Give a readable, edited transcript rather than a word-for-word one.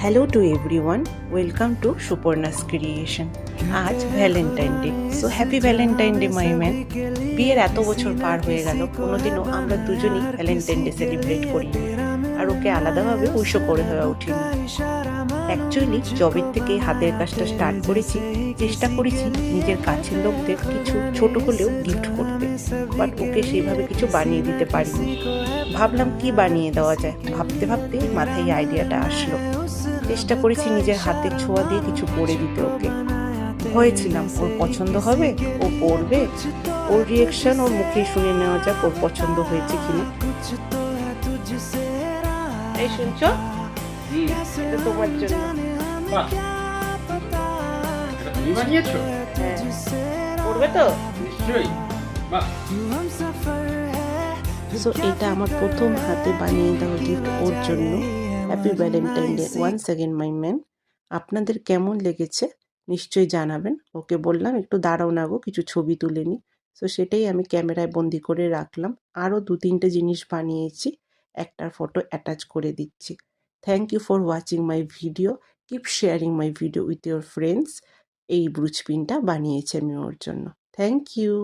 Hello to everyone, welcome to Suparna's creation. আজ Valentine day, so happy Valentine day my man. বিয়ের এত বছর পার হয়ে গেল, কোনোদিনও আমরা দুজনই ভ্যালেন্টাইন ডে সেলিব্রেট করিনি, আর ওকে আলাদাভাবে উইশও করে হয়ে ওঠেনি। অ্যাকচুয়ালি জবের থেকে হাতের কাজটা স্টার্ট করেছি, চেষ্টা করেছি নিজের কাছের লোকদের কিছু ছোট হলেও গিফট করতে, বাট ওকে সেইভাবে কিছু বানিয়ে দিতে পারিনি। ভাবলাম কি বানিয়ে দেওয়া যায়, ভাবতে ভাবতে মাথায় আইডিয়াটা আসলো। চেষ্টা করেছি নিজের হাতের ছোঁয়া দিয়ে কিছু করে দিতে ওকে। হয়েছিলাম ওর পছন্দ হবে, ও পড়বে, ওর রিয়েকশন ওর মুখে শুনে নেওয়া যাক ওর পছন্দ হয়েছে কিনা। এই শুনছো, এটা তোমার জন্য। বাহ! এটা তুমি বানিয়েছো? হ্যাঁ, পড়বে তো। নিশ্চয়ই। বাহ! সো এটা আমার প্রথম হাতে বানিয়ে দেওয়া গিফট ওর জন্য। Happy Valentine day once again my man. আপনাদের কেমন লেগেছে নিশ্চয়ই জানাবেন। ওকে বললাম একটু দাঁড়াও না গো, কিছু ছবি তুলে নিই। সো সেটাই আমি ক্যামেরায় বন্দি করে রাখলাম। আরও 2-3টে জিনিস বানিয়েছি, একটার ফটো অ্যাটাচ করে দিচ্ছি। Thank you for watching my video. Keep sharing my video with your friends. এই ব্রুচ পিনটা বানিয়েছি আমি ওর জন্য। Thank you.